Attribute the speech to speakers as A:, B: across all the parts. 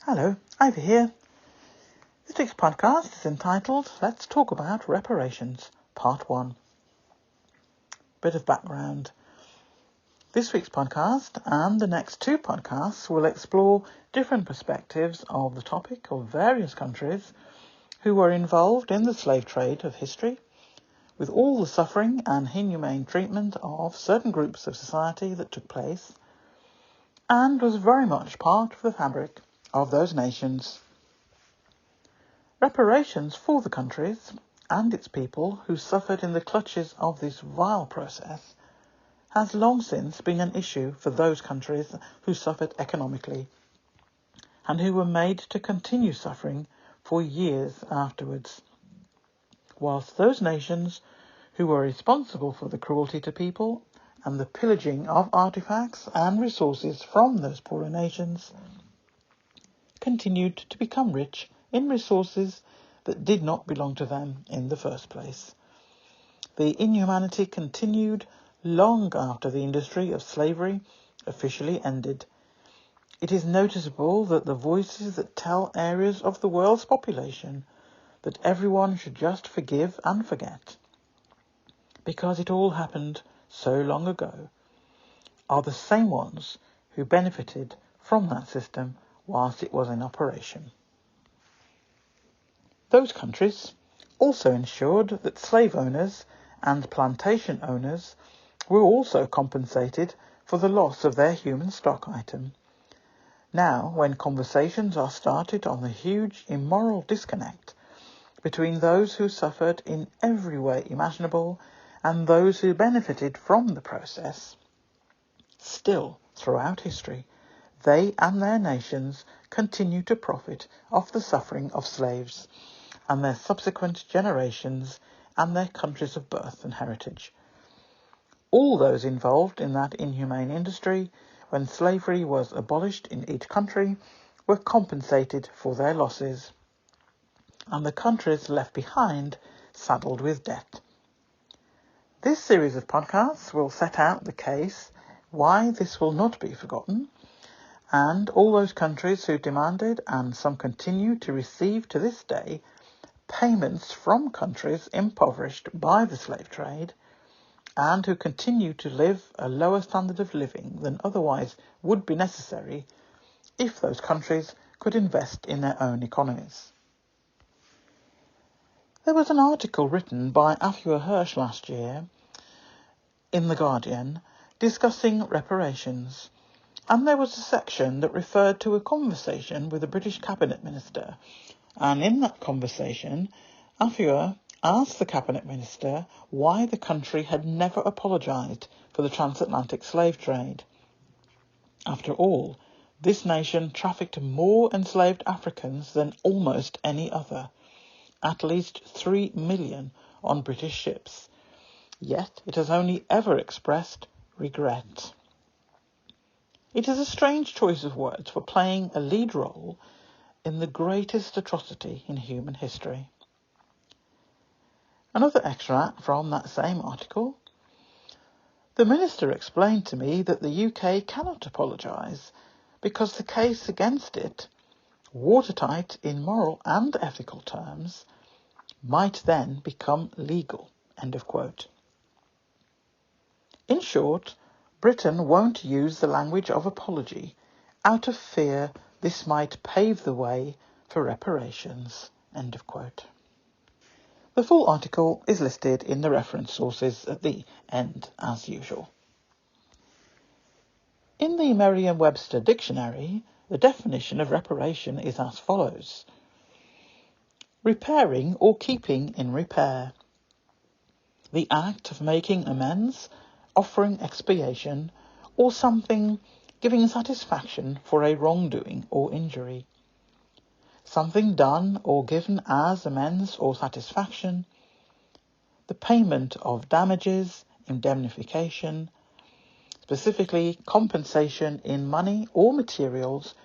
A: Hello, Ivy here. This week's podcast is entitled Let's Talk About Reparations, Part 1. Bit of background. This week's podcast and the next two podcasts will explore different perspectives of the topic of various countries who were involved in the slave trade of history, with all the suffering and inhumane treatment of certain groups of society that took place, and was very much part of the fabric of those nations. Reparations for the countries and its people who suffered in the clutches of this vile process has long since been an issue for those countries who suffered economically and who were made to continue suffering for years afterwards, whilst those nations who were responsible for the cruelty to people and the pillaging of artifacts and resources from those poorer nations continued to become rich in resources that did not belong to them in the first place. The inhumanity continued long after the industry of slavery officially ended. It is noticeable that the voices that tell areas of the world's population that everyone should just forgive and forget, because it all happened so long ago, are the same ones who benefited from that system whilst it was in operation. Those countries also ensured that slave owners and plantation owners were also compensated for the loss of their human stock item. Now, when conversations are started on the huge immoral disconnect between those who suffered in every way imaginable and those who benefited from the process, still, throughout history, they and their nations continue to profit off the suffering of slaves and their subsequent generations and their countries of birth and heritage. All those involved in that inhumane industry, when slavery was abolished in each country, were compensated for their losses, and the countries left behind saddled with debt. This series of podcasts will set out the case why this will not be forgotten, and all those countries who demanded, and some continue to receive to this day, payments from countries impoverished by the slave trade, and who continue to live a lower standard of living than otherwise would be necessary if those countries could invest in their own economies. There was an article written by Afua Hirsch last year in The Guardian discussing reparations, and there was a section that referred to a conversation with a British cabinet minister, and in that conversation Afua asked the cabinet minister why the country had never apologised for the transatlantic slave trade. After all, this nation trafficked more enslaved Africans than almost any other, at least 3 million on British ships, yet it has only ever expressed regret. It is a strange choice of words for playing a lead role in the greatest atrocity in human history. Another extract from that same article. The minister explained to me that the UK cannot apologise because the case against it, watertight in moral and ethical terms, might then become legal. End of quote. In short, Britain won't use the language of apology out of fear this might pave the way for reparations. End of quote. The full article is listed in the reference sources at the end, as usual. In the Merriam-Webster dictionary, the definition of reparation is as follows: repairing or keeping in repair. The act of making amends, offering expiation, or something giving satisfaction for a wrongdoing or injury. Something done or given as amends or satisfaction. The payment of damages, indemnification, specifically compensation in money or materials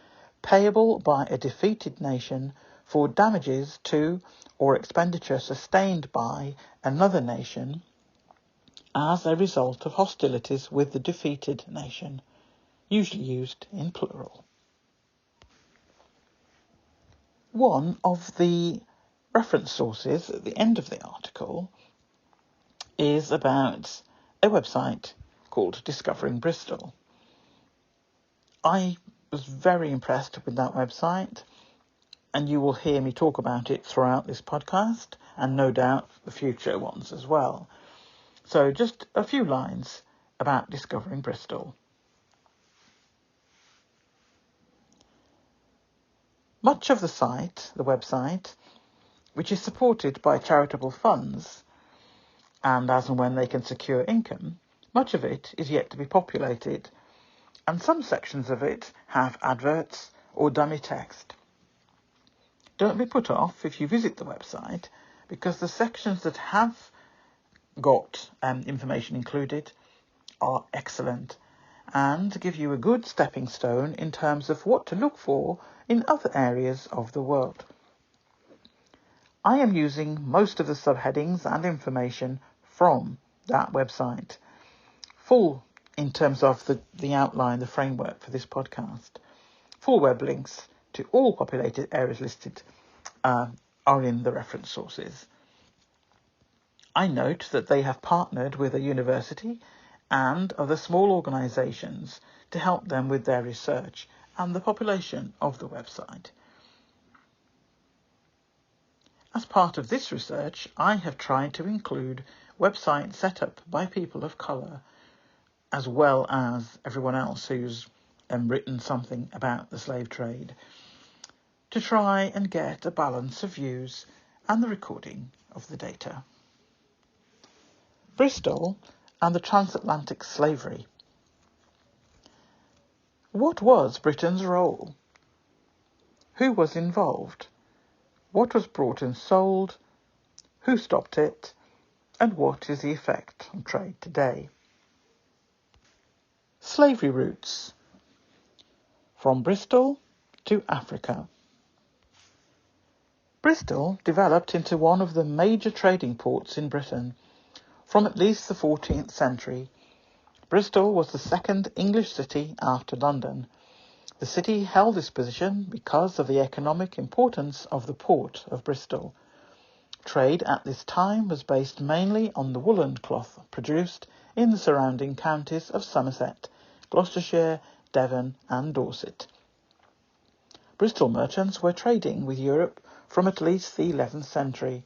A: payable by a defeated nation for damages to or expenditure sustained by another nation as a result of hostilities with the defeated nation, usually used in plural. One of the reference sources at the end of the article is about a website called Discovering Bristol. I was very impressed with that website, and you will hear me talk about it throughout this podcast, and no doubt the future ones as well. So just a few lines about Discovering Bristol. Much of the site, the website, which is supported by charitable funds, and as and when they can secure income, much of it is yet to be populated, and some sections of it have adverts or dummy text. Don't be put off if you visit the website, because the sections that have got information included are excellent and give you a good stepping stone in terms of what to look for in other areas of the world. I am using most of the subheadings and information from that website, full in terms of the outline, the framework for this podcast. Full web links to all populated areas listed are in the reference sources. I note that they have partnered with a university and other small organisations to help them with their research and the population of the website. As part of this research, I have tried to include websites set up by people of colour, as well as everyone else who's written something about the slave trade, to try and get a balance of views and the recording of the data. Bristol and the Transatlantic slavery. What was Britain's role? Who was involved? What was brought and sold? Who stopped it? And what is the effect on trade today? Slavery routes. From Bristol to Africa. Bristol developed into one of the major trading ports in Britain from at least the 14th century. Bristol was the second English city after London. The city held this position because of the economic importance of the port of Bristol. Trade at this time was based mainly on the woolen cloth produced in the surrounding counties of Somerset, Gloucestershire, Devon and Dorset. Bristol merchants were trading with Europe from at least the 11th century.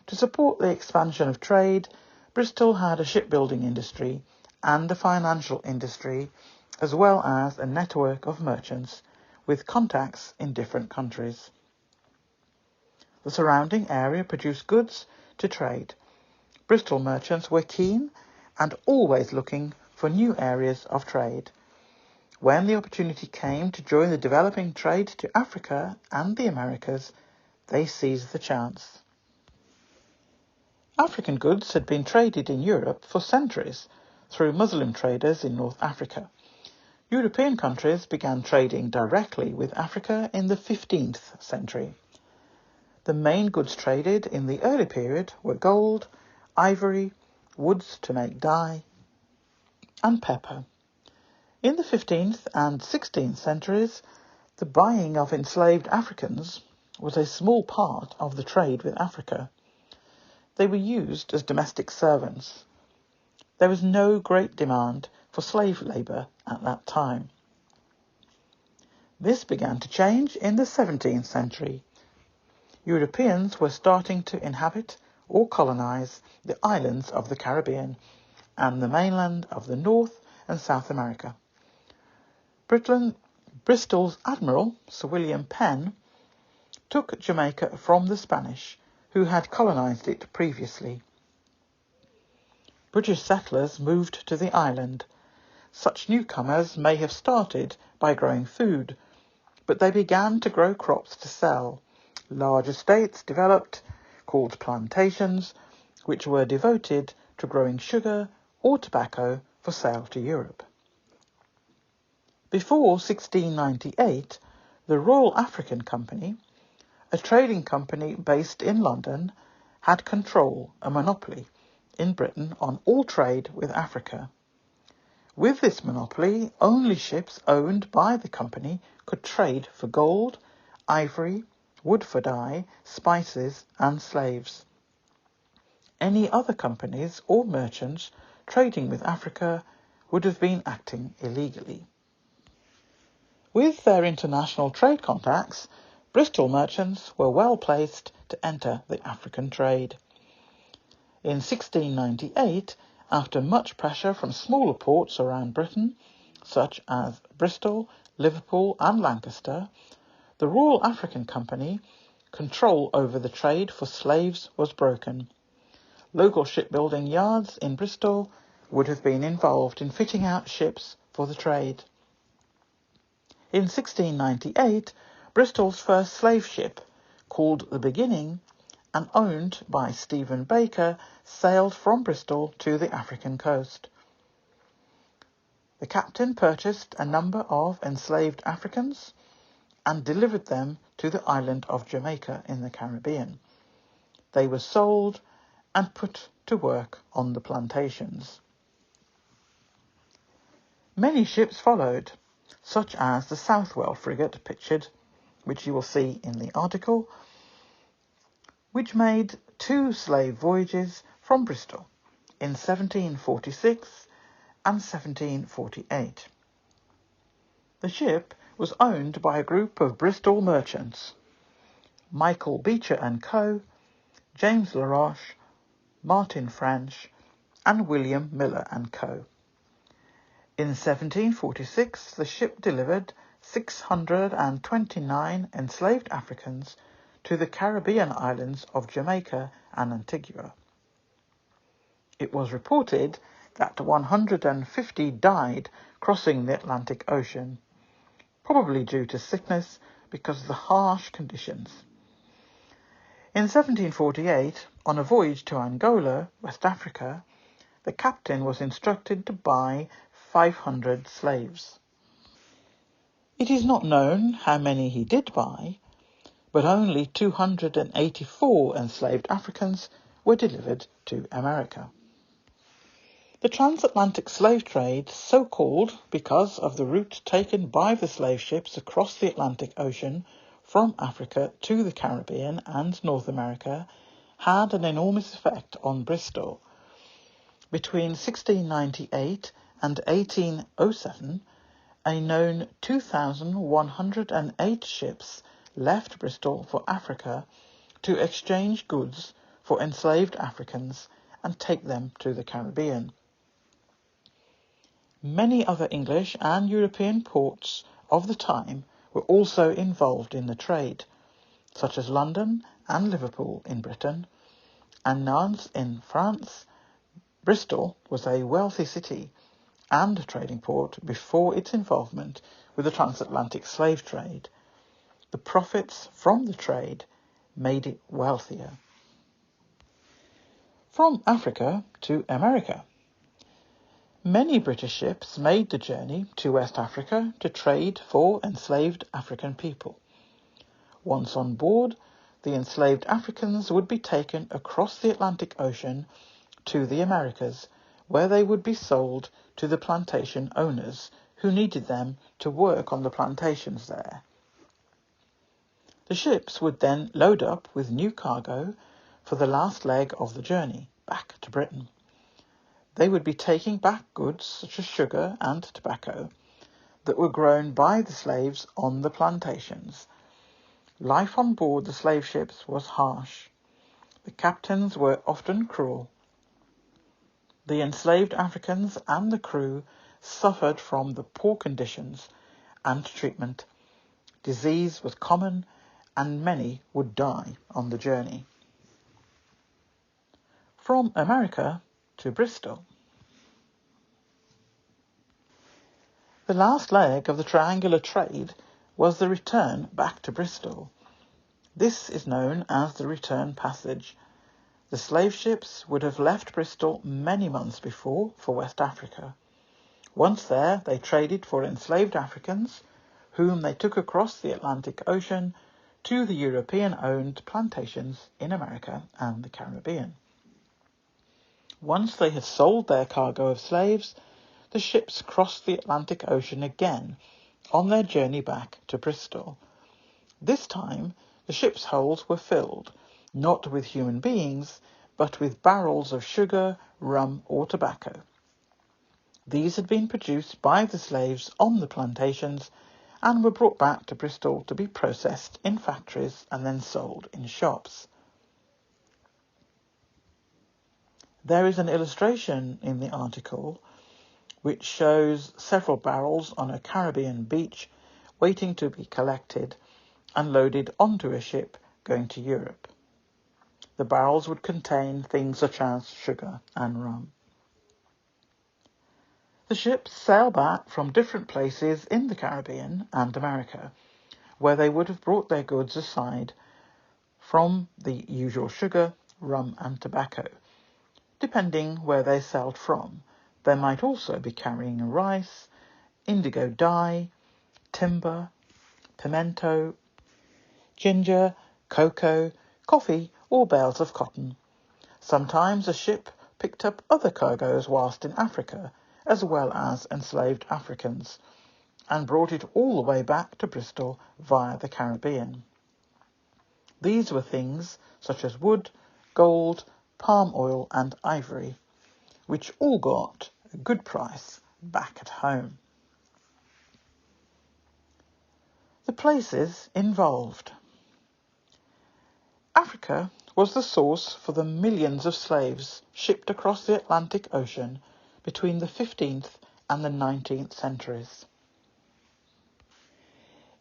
A: To support the expansion of trade, Bristol had a shipbuilding industry and a financial industry, as well as a network of merchants with contacts in different countries. The surrounding area produced goods to trade. Bristol merchants were keen and always looking for new areas of trade. When the opportunity came to join the developing trade to Africa and the Americas, they seized the chance. African goods had been traded in Europe for centuries through Muslim traders in North Africa. European countries began trading directly with Africa in the 15th century. The main goods traded in the early period were gold, ivory, woods to make dye, and pepper. In the 15th and 16th centuries, the buying of enslaved Africans was a small part of the trade with Africa. They were used as domestic servants. There was no great demand for slave labour at that time. This began to change in the 17th century. Europeans were starting to inhabit or colonise the islands of the Caribbean and the mainland of the North and South America. Bristol's Admiral, Sir William Penn, took Jamaica from the Spanish, who had colonised it previously. British settlers moved to the island. Such newcomers may have started by growing food, but they began to grow crops to sell. Large estates developed, called plantations, which were devoted to growing sugar or tobacco for sale to Europe. Before 1698, the Royal African Company, a trading company based in London, had control, a monopoly, in Britain on all trade with Africa. With this monopoly, only ships owned by the company could trade for gold, ivory, wood for dye, spices and slaves. Any other companies or merchants trading with Africa would have been acting illegally. With their international trade contacts, Bristol merchants were well placed to enter the African trade. In 1698, after much pressure from smaller ports around Britain, such as Bristol, Liverpool and Lancaster, the Royal African Company control over the trade for slaves was broken. Local shipbuilding yards in Bristol would have been involved in fitting out ships for the trade. In 1698, Bristol's first slave ship, called the Beginning, and owned by Stephen Baker, sailed from Bristol to the African coast. The captain purchased a number of enslaved Africans and delivered them to the island of Jamaica in the Caribbean. They were sold and put to work on the plantations. Many ships followed, such as the Southwell frigate pictured, which you will see in the article, which made 2 slave voyages from Bristol in 1746 and 1748. The ship was owned by a group of Bristol merchants, Michael Beecher and Co., James Laroche, Martin French, and William Miller and Co. In 1746, the ship delivered 629 enslaved Africans to the Caribbean islands of Jamaica and Antigua. It was reported that 150 died crossing the Atlantic Ocean, probably due to sickness because of the harsh conditions. In 1748, on a voyage to Angola, West Africa, the captain was instructed to buy 500 slaves. It is not known how many he did buy, but only 284 enslaved Africans were delivered to America. The transatlantic slave trade, so called because of the route taken by the slave ships across the Atlantic Ocean from Africa to the Caribbean and North America, had an enormous effect on Bristol. Between 1698 and 1807, a known 2,108 ships left Bristol for Africa to exchange goods for enslaved Africans and take them to the Caribbean. Many other English and European ports of the time were also involved in the trade, such as London and Liverpool in Britain, and Nantes in France. Bristol was a wealthy city and a trading port before its involvement with the transatlantic slave trade. The profits from the trade made it wealthier. From Africa to America. Many British ships made the journey to West Africa to trade for enslaved African people. Once on board, the enslaved Africans would be taken across the Atlantic Ocean to the Americas, where they would be sold to the plantation owners who needed them to work on the plantations there. The ships would then load up with new cargo for the last leg of the journey back to Britain. They would be taking back goods such as sugar and tobacco that were grown by the slaves on the plantations. Life on board the slave ships was harsh. The captains were often cruel. The enslaved Africans and the crew suffered from the poor conditions and treatment. Disease was common, and many would die on the journey. From America to Bristol. The last leg of the triangular trade was the return back to Bristol. This is known as the return passage. The slave ships would have left Bristol many months before for West Africa. Once there, they traded for enslaved Africans, whom they took across the Atlantic Ocean to the European-owned plantations in America and the Caribbean. Once they had sold their cargo of slaves, the ships crossed the Atlantic Ocean again on their journey back to Bristol. This time, the ship's holds were filled, not with human beings, but with barrels of sugar, rum, or tobacco. These had been produced by the slaves on the plantations and were brought back to Bristol to be processed in factories and then sold in shops. There is an illustration in the article which shows several barrels on a Caribbean beach waiting to be collected and loaded onto a ship going to Europe. The barrels would contain things such as sugar and rum. The ships sail back from different places in the Caribbean and America, where they would have brought their goods aside from the usual sugar, rum and tobacco. Depending where they sailed from, they might also be carrying rice, indigo dye, timber, pimento, ginger, cocoa, coffee or bales of cotton. Sometimes a ship picked up other cargoes whilst in Africa, as well as enslaved Africans, and brought it all the way back to Bristol via the Caribbean. These were things such as wood, gold, palm oil and ivory, which all got a good price back at home. The places involved. Africa was the source for the millions of slaves shipped across the Atlantic Ocean between the 15th and the 19th centuries.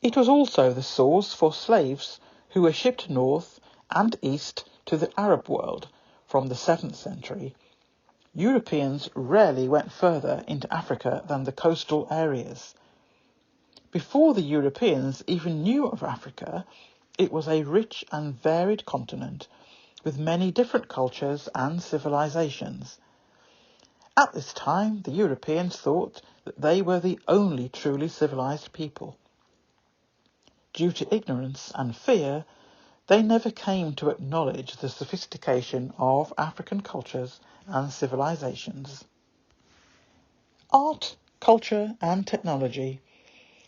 A: It was also the source for slaves who were shipped north and east to the Arab world from the 7th century. Europeans rarely went further into Africa than the coastal areas. Before the Europeans even knew of Africa, it was a rich and varied continent with many different cultures and civilizations. At this time, the Europeans thought that they were the only truly civilized people. Due to ignorance and fear, they never came to acknowledge the sophistication of African cultures and civilizations. Art, culture and technology.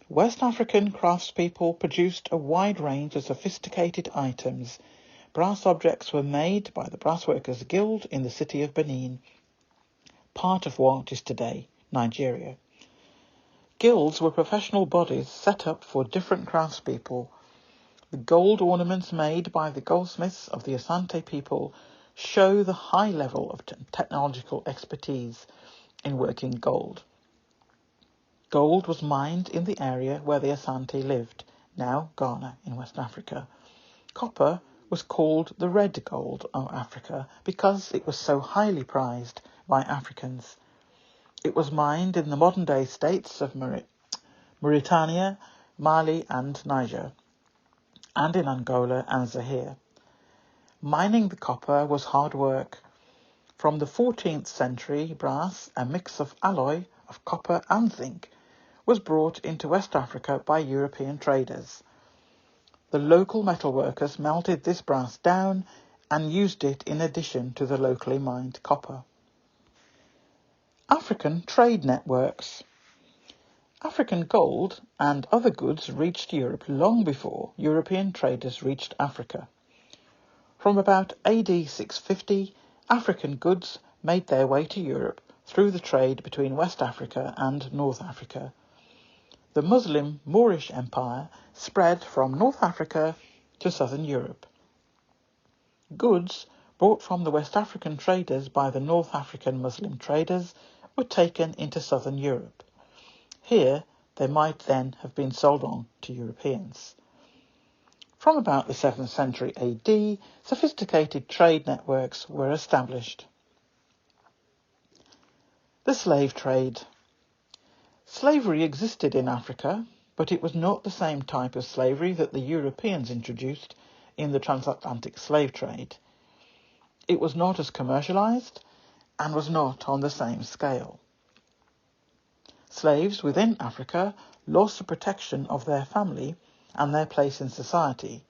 A: West African craftspeople produced a wide range of sophisticated items. Brass objects were made by the Brassworkers Guild in the city of Benin, part of what is today Nigeria. Guilds were professional bodies set up for different craftspeople. The gold ornaments made by the goldsmiths of the Asante people show the high level of technological expertise in working gold. Gold was mined in the area where the Asante lived, now Ghana in West Africa. Copper was called the red gold of Africa because it was so highly prized by Africans. It was mined in the modern-day states of Mauritania, Mali and Niger, and in Angola and Zaire. Mining the copper was hard work. From the 14th century, brass, a mix of alloy of copper and zinc, was brought into West Africa by European traders. The local metalworkers melted this brass down and used it in addition to the locally mined copper. African trade networks. African gold and other goods reached Europe long before European traders reached Africa. From about AD 650, African goods made their way to Europe through the trade between West Africa and North Africa. The Muslim Moorish Empire spread from North Africa to southern Europe. Goods brought from the West African traders by the North African Muslim traders were taken into southern Europe. Here they might then have been sold on to Europeans. From about the 7th century AD, sophisticated trade networks were established. The slave trade. Slavery existed in Africa, but it was not the same type of slavery that the Europeans introduced in the transatlantic slave trade. It was not as commercialized and was not on the same scale. Slaves within Africa lost the protection of their family and their place in society.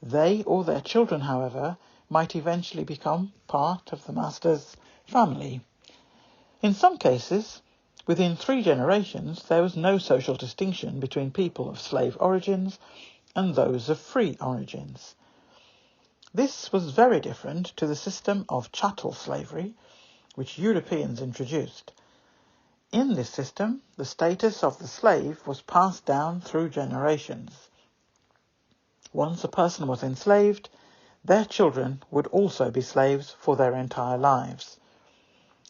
A: They or their children, however, might eventually become part of the master's family. In some cases, within 3 generations, there was no social distinction between people of slave origins and those of free origins. This was very different to the system of chattel slavery, which Europeans introduced. In this system, the status of the slave was passed down through generations. Once a person was enslaved, their children would also be slaves for their entire lives.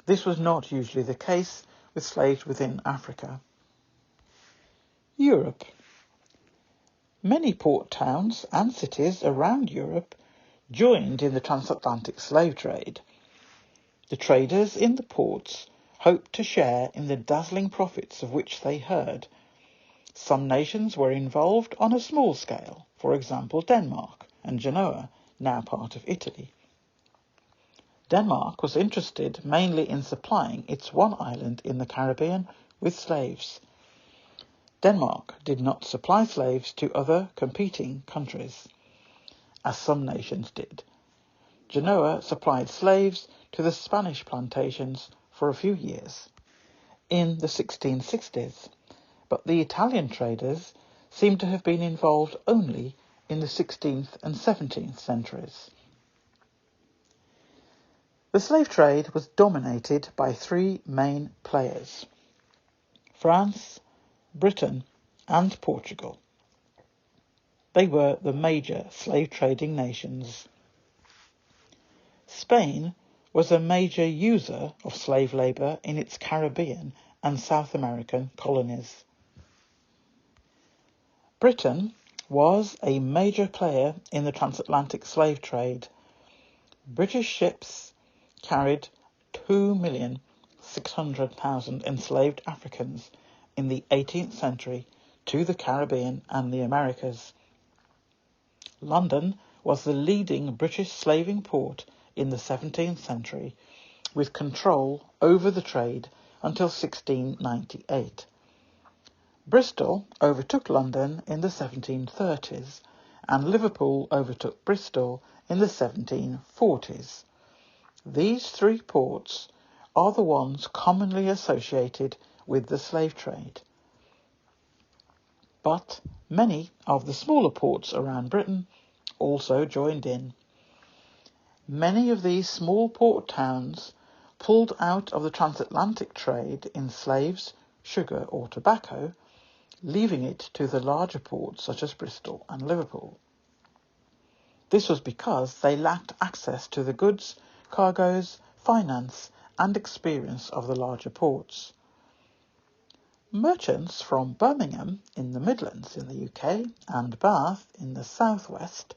A: This was not usually the case with slaves within Africa. Europe. Many port towns and cities around Europe joined in the transatlantic slave trade. The traders in the ports hoped to share in the dazzling profits of which they heard. Some nations were involved on a small scale, for example Denmark and Genoa, now part of Italy. Denmark was interested mainly in supplying its one island in the Caribbean with slaves. Denmark did not supply slaves to other competing countries, as some nations did. Genoa supplied slaves to the Spanish plantations for a few years in the 1660s, but the Italian traders seem to have been involved only in the 16th and 17th centuries. The slave trade was dominated by three main players: France, Britain, and Portugal. They were the major slave-trading nations. Spain was a major user of slave labour in its Caribbean and South American colonies. Britain was a major player in the transatlantic slave trade. British ships carried 2,600,000 enslaved Africans in the 18th century to the Caribbean and the Americas. London was the leading British slaving port in the 17th century, with control over the trade until 1698. Bristol overtook London in the 1730s, and Liverpool overtook Bristol in the 1740s. These three ports are the ones commonly associated with the slave trade. But many of the smaller ports around Britain also joined in. Many of these small port towns pulled out of the transatlantic trade in slaves, sugar or tobacco, leaving it to the larger ports such as Bristol and Liverpool. This was because they lacked access to the goods, cargoes, finance and experience of the larger ports. Merchants from Birmingham in the Midlands in the UK and Bath in the southwest,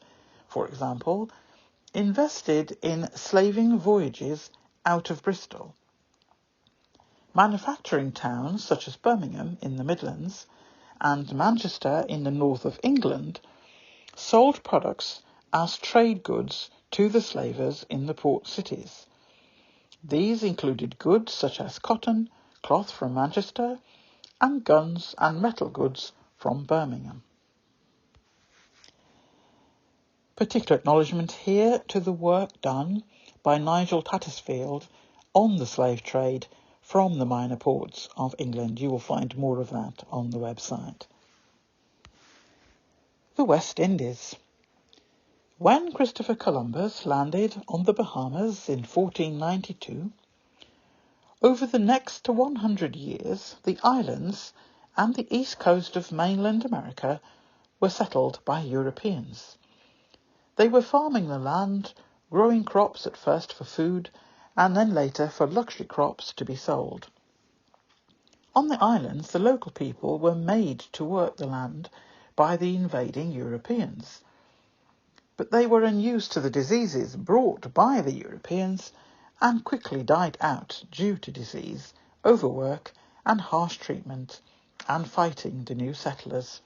A: for example, invested in slaving voyages out of Bristol. Manufacturing towns such as Birmingham in the Midlands and Manchester in the north of England sold products as trade goods to the slavers in the port cities. These included goods such as cotton, cloth from Manchester, and guns and metal goods from Birmingham. Particular acknowledgement here to the work done by Nigel Tattersfield on the slave trade from the minor ports of England. You will find more of that on the website. The West Indies. When Christopher Columbus landed on the Bahamas in 1492, over the next 100 years, the islands and the east coast of mainland America were settled by Europeans. They were farming the land, growing crops at first for food, and then later for luxury crops to be sold. On the islands, the local people were made to work the land by the invading Europeans. But they were unused to the diseases brought by the Europeans and quickly died out due to disease, overwork, and harsh treatment, and fighting the new settlers.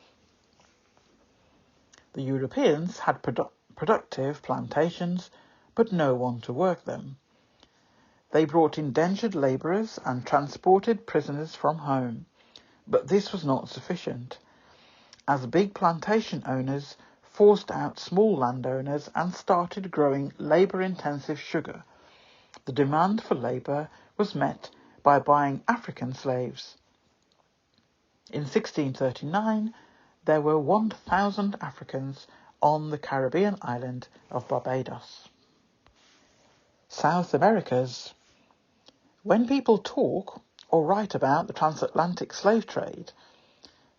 A: The Europeans had productive plantations, but no one to work them. They brought indentured labourers and transported prisoners from home, but this was not sufficient, as big plantation owners forced out small landowners and started growing labour-intensive sugar. The demand for labour was met by buying African slaves. In 1639, there were 1,000 Africans on the Caribbean island of Barbados. South Americas. When people talk or write about the transatlantic slave trade,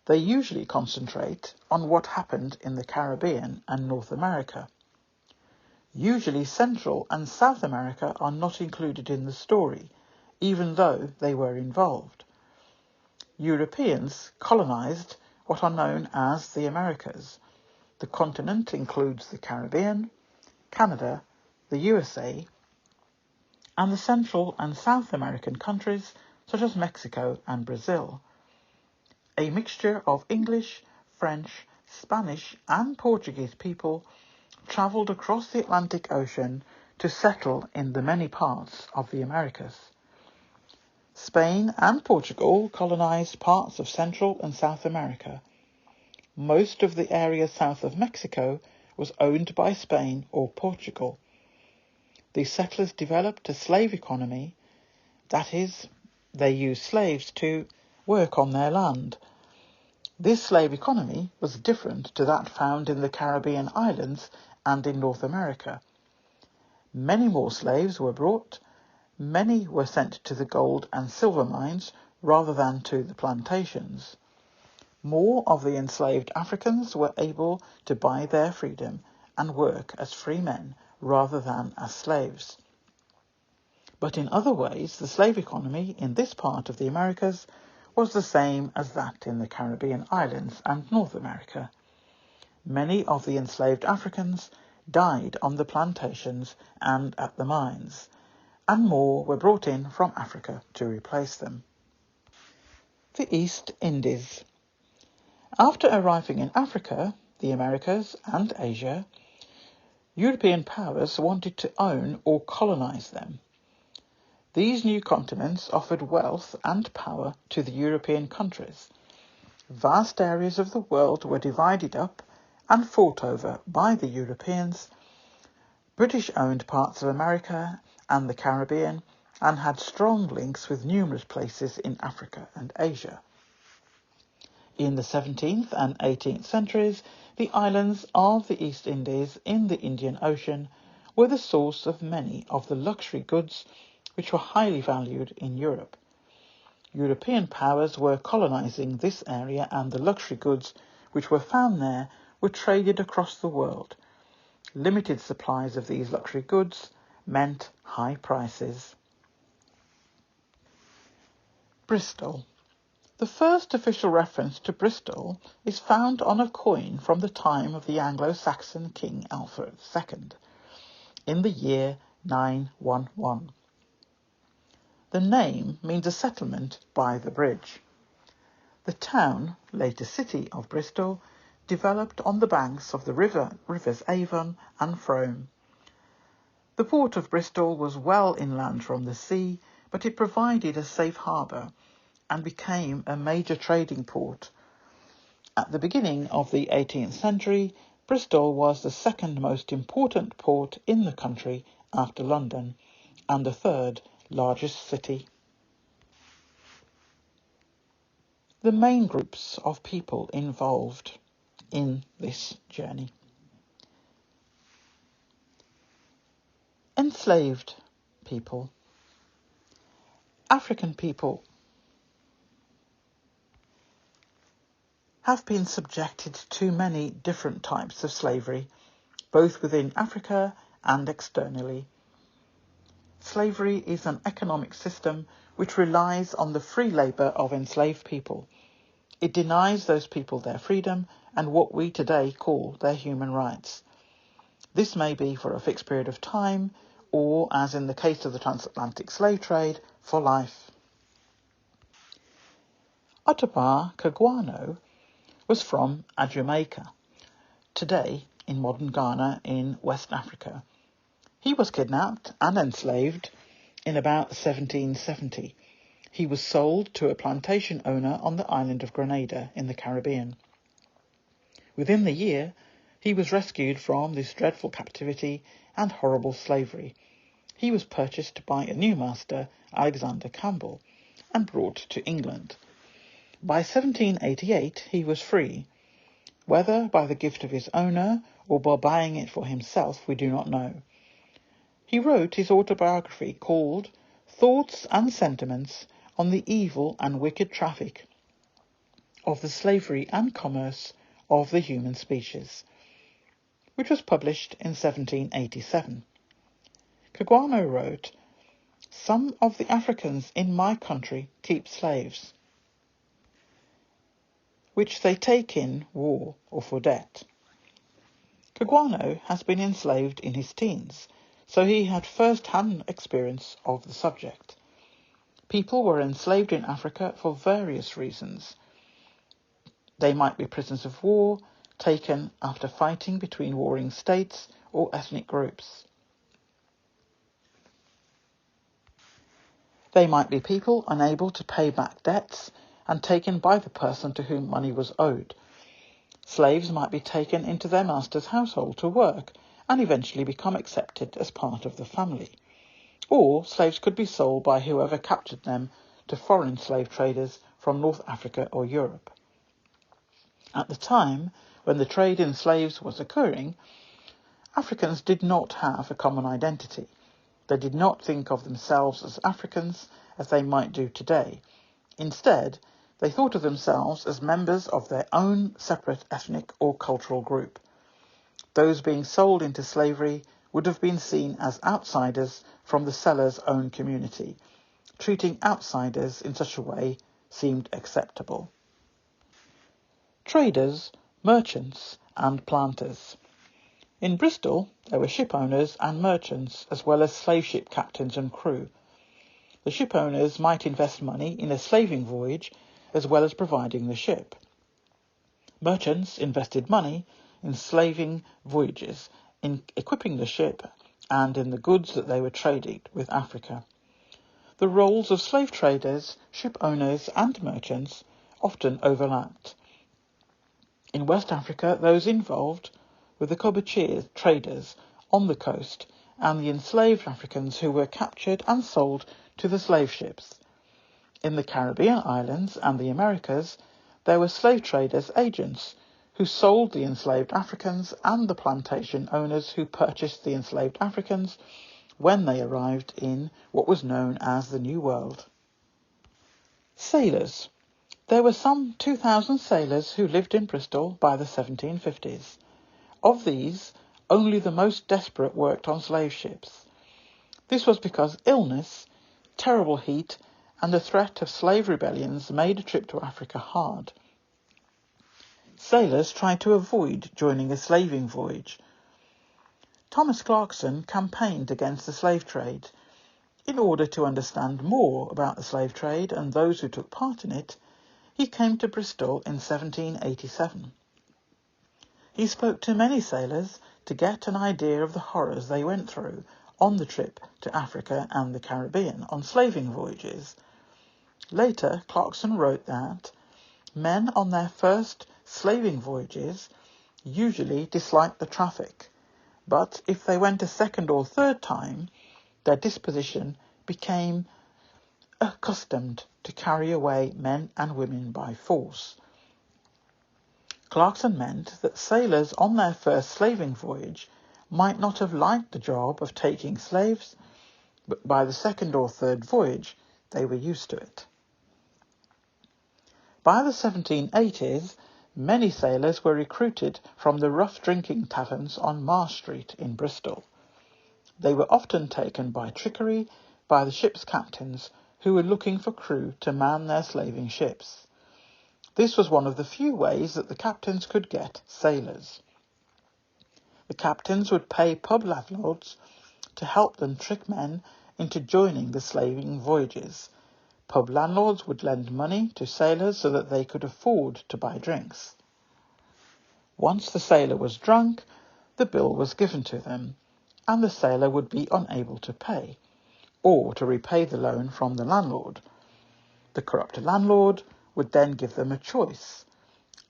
A: they usually concentrate on what happened in the Caribbean and North America. Usually Central and South America are not included in the story, even though they were involved. Europeans colonized what are known as the Americas. The continent includes the Caribbean, Canada, the USA, and the Central and South American countries such as Mexico and Brazil. A mixture of English, French, Spanish and Portuguese people travelled across the Atlantic Ocean to settle in the many parts of the Americas. Spain and Portugal colonized parts of Central and South America. Most of the area south of Mexico was owned by Spain or Portugal. The settlers developed a slave economy, that is, they used slaves to work on their land. This slave economy was different to that found in the Caribbean islands and in North America. Many more slaves were brought. Many were sent to the gold and silver mines rather than to the plantations. More of the enslaved Africans were able to buy their freedom and work as free men rather than as slaves. But in other ways, the slave economy in this part of the Americas was the same as that in the Caribbean islands and North America. Many of the enslaved Africans died on the plantations and at the mines, and more were brought in from Africa to replace them. The East Indies. After arriving in Africa, the Americas and Asia, European powers wanted to own or colonize them. These new continents offered wealth and power to the European countries. Vast areas of the world were divided up and fought over by the Europeans. British owned parts of America and the Caribbean and had strong links with numerous places in Africa and Asia. In the 17th and 18th centuries, the islands of the East Indies in the Indian Ocean were the source of many of the luxury goods which were highly valued in Europe. European powers were colonizing this area, and the luxury goods which were found there were traded across the world. Limited supplies of these luxury goods meant high prices. Bristol. The first official reference to Bristol is found on a coin from the time of the Anglo-Saxon King Alfred II, in the year 911. The name means a settlement by the bridge. The town, later city of Bristol, developed on the banks of the rivers Avon and Frome. The port of Bristol was well inland from the sea, but it provided a safe harbour and became a major trading port. At the beginning of the 18th century, Bristol was the second most important port in the country after London, and the third largest city. The main groups of people involved in this journey. Enslaved people. African people have been subjected to many different types of slavery, both within Africa and externally. Slavery is an economic system which relies on the free labour of enslaved people. It denies those people their freedom and what we today call their human rights. This may be for a fixed period of time, or, as in the case of the transatlantic slave trade, for life. Ottobah Kagwano was from Jamaica, today in modern Ghana in West Africa. He was kidnapped and enslaved in about 1770. He was sold to a plantation owner on the island of Grenada in the Caribbean. Within the year, he was rescued from this dreadful captivity and horrible slavery. He was purchased by a new master, Alexander Campbell, and brought to England. By 1788 he was free. Whether by the gift of his owner or by buying it for himself, we do not know. He wrote his autobiography called Thoughts and Sentiments on the Evil and Wicked Traffic of the Slavery and Commerce of the Human Species, which was published in 1787. Kugwano wrote, "Some of the Africans in my country keep slaves, which they take in war or for debt." Kugwano has been enslaved in his teens, so he had first-hand experience of the subject. People were enslaved in Africa for various reasons. They might be prisoners of war, taken after fighting between warring states or ethnic groups. They might be people unable to pay back debts and taken by the person to whom money was owed. Slaves might be taken into their master's household to work and eventually become accepted as part of the family. Or slaves could be sold by whoever captured them to foreign slave traders from North Africa or Europe. At the time when the trade in slaves was occurring, Africans did not have a common identity. They did not think of themselves as Africans as they might do today. Instead, they thought of themselves as members of their own separate ethnic or cultural group. Those being sold into slavery would have been seen as outsiders from the seller's own community. Treating outsiders in such a way seemed acceptable. Traders, merchants, and planters. In Bristol, there were ship owners and merchants, as well as slave ship captains and crew. The ship owners might invest money in a slaving voyage, as well as providing the ship. Merchants invested money in slaving voyages, in equipping the ship, and in the goods that they were trading with Africa. The roles of slave traders, ship owners, and merchants often overlapped. In West Africa, those involved were the Kobacheer traders on the coast and the enslaved Africans who were captured and sold to the slave ships. In the Caribbean islands and the Americas, there were slave traders' agents who sold the enslaved Africans and the plantation owners who purchased the enslaved Africans when they arrived in what was known as the New World. Sailors. There were some 2,000 sailors who lived in Bristol by the 1750s. Of these, only the most desperate worked on slave ships. This was because illness, terrible heat, and the threat of slave rebellions made a trip to Africa hard. Sailors tried to avoid joining a slaving voyage. Thomas Clarkson campaigned against the slave trade. In order to understand more about the slave trade and those who took part in it, he came to Bristol in 1787. He spoke to many sailors to get an idea of the horrors they went through on the trip to Africa and the Caribbean on slaving voyages. Later, Clarkson wrote that men on their first slaving voyages usually disliked the traffic, but if they went a second or third time, their disposition became accustomed to carry away men and women by force. Clarkson meant that sailors on their first slaving voyage might not have liked the job of taking slaves, but by the second or third voyage they were used to it. By the 1780s, many sailors were recruited from the rough drinking taverns on Marsh Street in Bristol. They were often taken by trickery by the ship's captains who were looking for crew to man their slaving ships. This was one of the few ways that the captains could get sailors. The captains would pay pub landlords to help them trick men into joining the slaving voyages. Pub landlords would lend money to sailors so that they could afford to buy drinks. Once the sailor was drunk, the bill was given to them, and the sailor would be unable to pay, or to repay the loan from the landlord. The corrupt landlord would then give them a choice.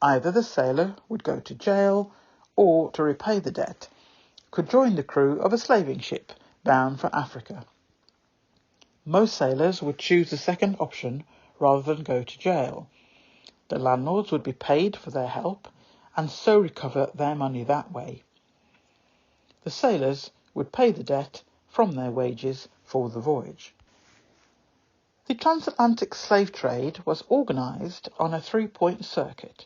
A: Either the sailor would go to jail, or, to repay the debt, could join the crew of a slaving ship bound for Africa. Most sailors would choose the second option rather than go to jail. The landlords would be paid for their help, and so recover their money that way. The sailors would pay the debt from their wages for the voyage. The transatlantic slave trade was organised on a three-point circuit,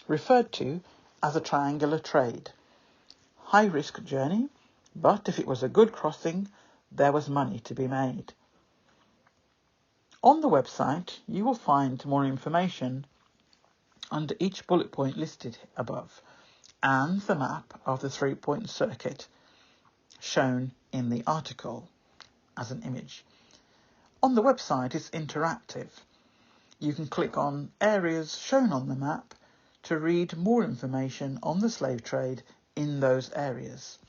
A: referred to as a triangular trade. High-risk journey, but if it was a good crossing, there was money to be made. On the website, you will find more information under each bullet point listed above, and the map of the three-point circuit shown in the article as an image. On the website, it's interactive. You can click on areas shown on the map to read more information on the slave trade in those areas.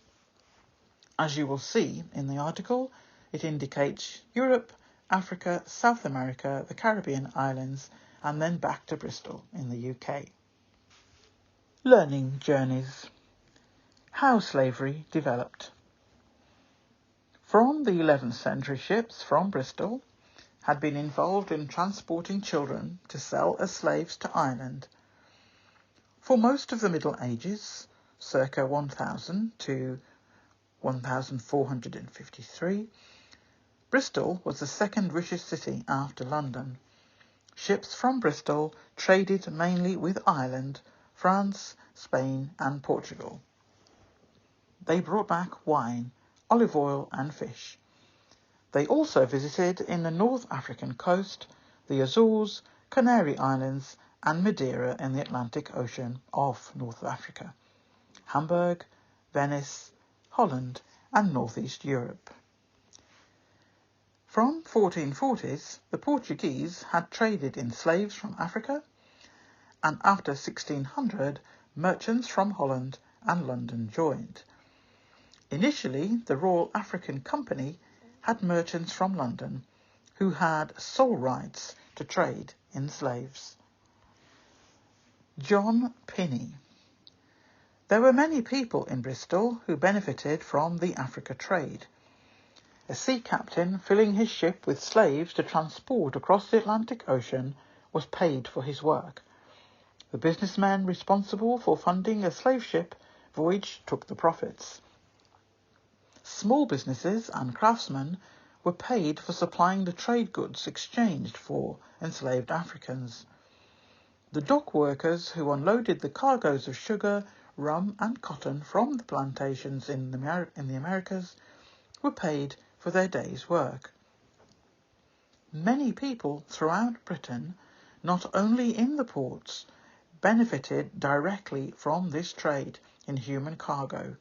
A: As you will see in the article, it indicates Europe, Africa, South America, the Caribbean islands, and then back to Bristol in the UK. Learning journeys. How slavery developed. From the 11th century, ships from Bristol had been involved in transporting children to sell as slaves to Ireland. For most of the Middle Ages, circa 1000 to 1453, Bristol was the second richest city after London. Ships from Bristol traded mainly with Ireland, France, Spain and Portugal. They brought back wine, olive oil and fish. They also visited in the North African coast, the Azores, Canary Islands and Madeira in the Atlantic Ocean off North Africa, Hamburg, Venice, Holland and Northeast Europe. From 1440s, the Portuguese had traded in slaves from Africa, and after 1600, merchants from Holland and London joined. Initially, the Royal African Company had merchants from London who had sole rights to trade in slaves. John Pinney. There were many people in Bristol who benefited from the Africa trade. A sea captain filling his ship with slaves to transport across the Atlantic Ocean was paid for his work. The businessmen responsible for funding a slave ship voyage took the profits. Small businesses and craftsmen were paid for supplying the trade goods exchanged for enslaved Africans. The dock workers who unloaded the cargoes of sugar, rum and cotton from the plantations in the Americas were paid for their day's work. Many people throughout Britain, not only in the ports, benefited directly from this trade in human cargo.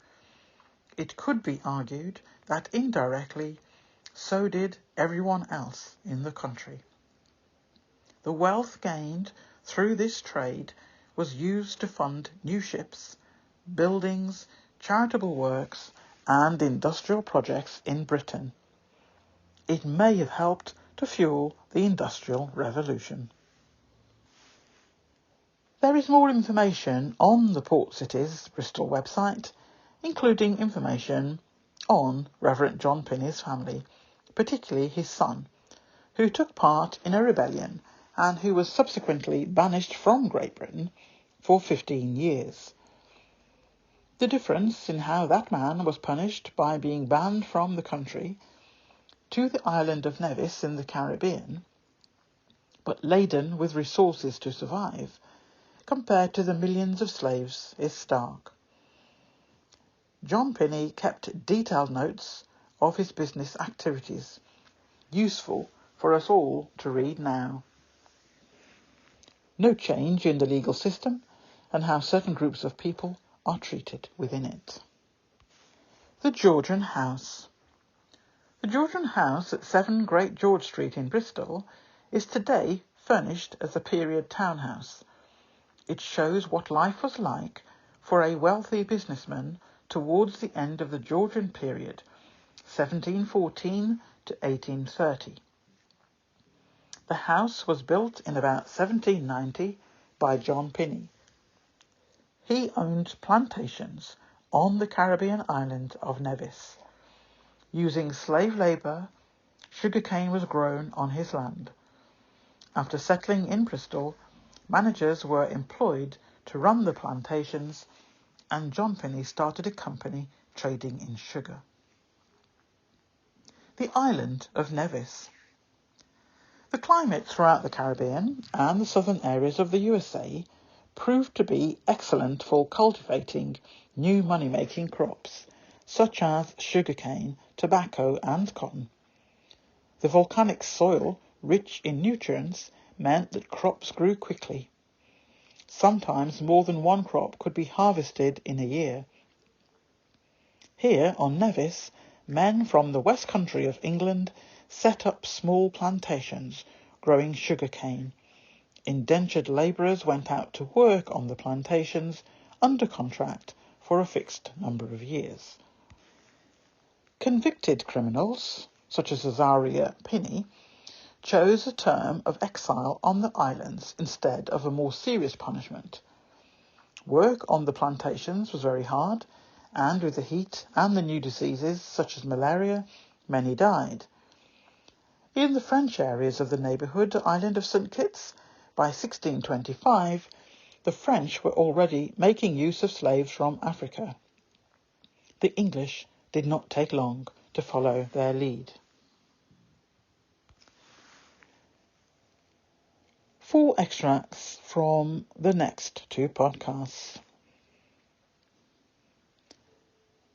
A: It could be argued that indirectly, so did everyone else in the country. The wealth gained through this trade was used to fund new ships, buildings, charitable works, and industrial projects in Britain. It may have helped to fuel the Industrial Revolution. There is more information on the Port Cities Bristol website, including information on Reverend John Pinney's family, particularly his son, who took part in a rebellion and who was subsequently banished from Great Britain for 15 years. The difference in how that man was punished by being banned from the country to the island of Nevis in the Caribbean, but laden with resources to survive, compared to the millions of slaves, is stark. John Pinney kept detailed notes of his business activities, useful for us all to read now. No change in the legal system and how certain groups of people are treated within it. The Georgian House. The Georgian House at 7 Great George Street in Bristol is today furnished as a period townhouse. It shows what life was like for a wealthy businessman towards the end of the Georgian period, 1714 to 1830. The house was built in about 1790 by John Pinney. He owned plantations on the Caribbean island of Nevis. Using slave labour, sugarcane was grown on his land. After settling in Bristol, managers were employed to run the plantations, and John Finney started a company trading in sugar. The island of Nevis. The climate throughout the Caribbean and the southern areas of the USA proved to be excellent for cultivating new money-making crops, such as sugarcane, tobacco and cotton. The volcanic soil, rich in nutrients, meant that crops grew quickly. Sometimes more than one crop could be harvested in a year. Here on Nevis, men from the west country of England set up small plantations growing sugarcane. Indentured labourers went out to work on the plantations under contract for a fixed number of years. Convicted criminals, such as Azaria Pinney, chose a term of exile on the islands instead of a more serious punishment. Work on the plantations was very hard, and with the heat and the new diseases such as malaria, many died. In the French areas of the neighbourhood island of St. Kitts, by 1625, the French were already making use of slaves from Africa. The English did not take long to follow their lead. 4 extracts from the next 2 podcasts.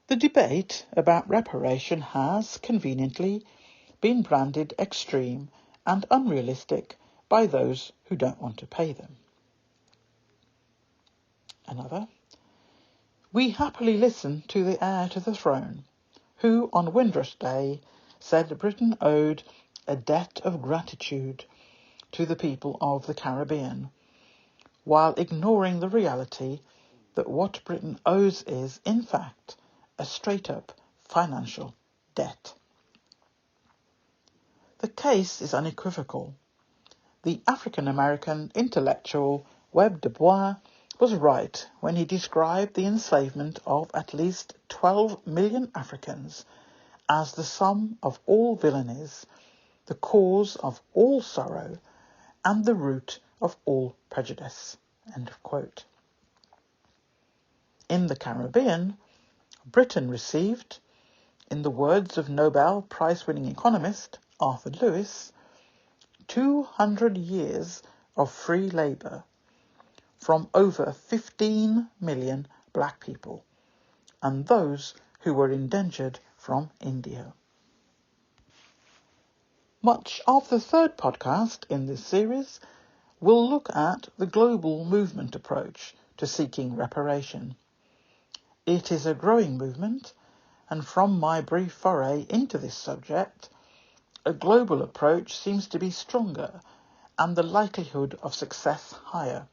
A: The debate about reparation has, conveniently, been branded extreme and unrealistic by those who don't want to pay them. Another. We happily listen to the heir to the throne, who on Windrush Day said Britain owed a debt of gratitude to the people of the Caribbean, while ignoring the reality that what Britain owes is, in fact, a straight-up financial debt. The case is unequivocal. The African-American intellectual Webb Du Bois was right when he described the enslavement of at least 12 million Africans as the sum of all villainies, the cause of all sorrow, and the root of all prejudice. End of quote. In the Caribbean, Britain received, in the words of Nobel Prize-winning economist Arthur Lewis, 200 years of free labour from over 15 million black people, and those who were indentured from India. Much of the 3rd podcast in this series will look at the global movement approach to seeking reparation. It is a growing movement, and from my brief foray into this subject, a global approach seems to be stronger and the likelihood of success higher.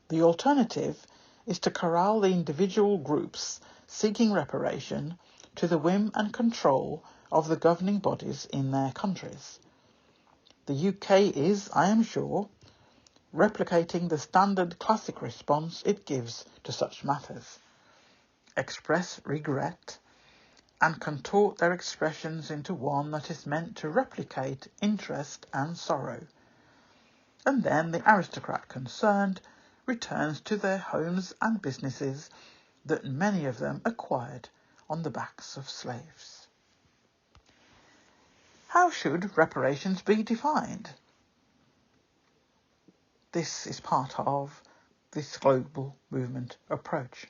A: The alternative is to corral the individual groups seeking reparation to the whim and control of the governing bodies in their countries. The UK is, I am sure, replicating the standard classic response it gives to such matters: express regret and contort their expressions into one that is meant to replicate interest and sorrow. And then the aristocrat concerned returns to their homes and businesses that many of them acquired on the backs of slaves. How should reparations be defined? This is part of this global movement approach.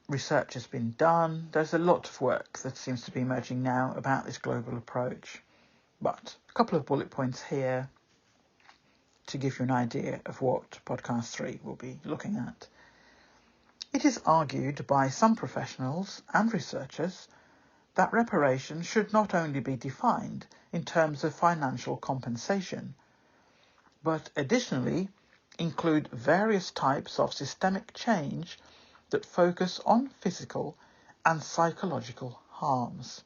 A: Research has been done. There's a lot of work that seems to be emerging now about this global approach. But a couple of bullet points here to give you an idea of what podcast 3 will be looking at. It is argued by some professionals and researchers that reparations should not only be defined in terms of financial compensation, but additionally include various types of systemic change that focus on physical and psychological harms.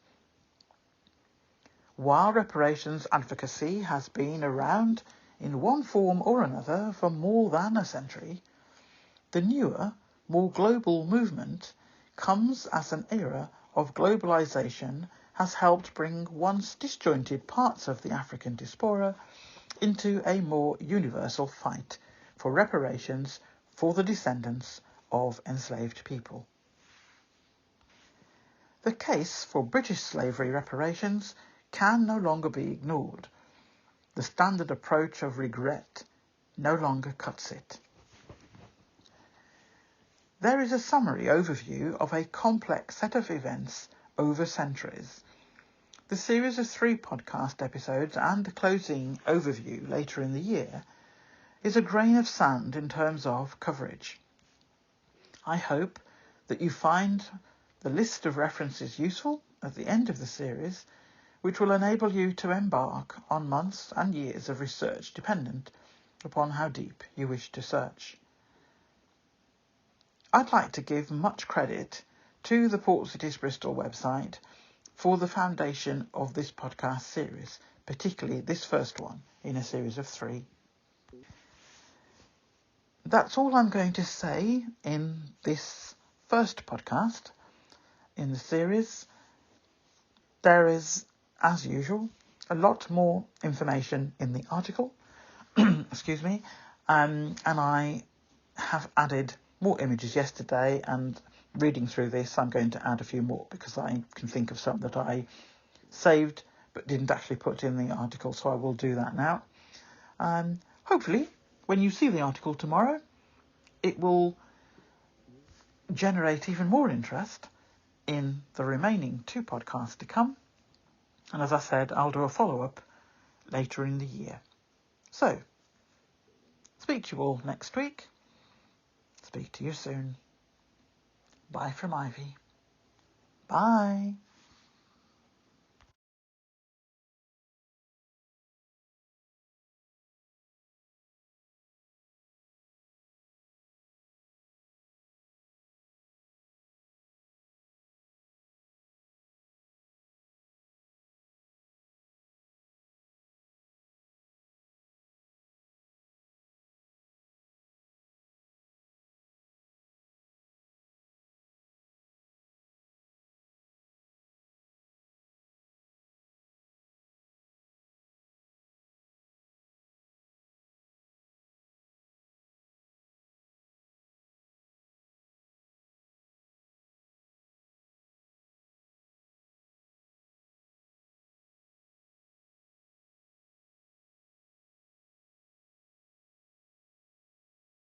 A: While reparations advocacy has been around in one form or another for more than a century, the newer, more global movement comes as an era of globalization has helped bring once disjointed parts of the African diaspora into a more universal fight for reparations for the descendants of enslaved people. The case for British slavery reparations can no longer be ignored. The standard approach of regret no longer cuts it. There is a summary overview of a complex set of events over centuries. The series of 3 podcast episodes and the closing overview later in the year is a grain of sand in terms of coverage. I hope that you find the list of references useful at the end of the series, which will enable you to embark on months and years of research dependent upon how deep you wish to search. I'd like to give much credit to the Port Cities Bristol website for the foundation of this podcast series, particularly this first one in a series of 3. That's all I'm going to say in this first podcast in the series. There is, as usual, a lot more information in the article, excuse me, and I have added more images yesterday, and reading through this I'm going to add a few more because I can think of some that I saved but didn't actually put in the article, so I will do that now. Hopefully when you see the article tomorrow it will generate even more interest in the remaining 2 podcasts to come, and as I said, I'll do a follow-up later in the year. So, speak to you all next week. Speak to you soon. Bye from Ivy. Bye.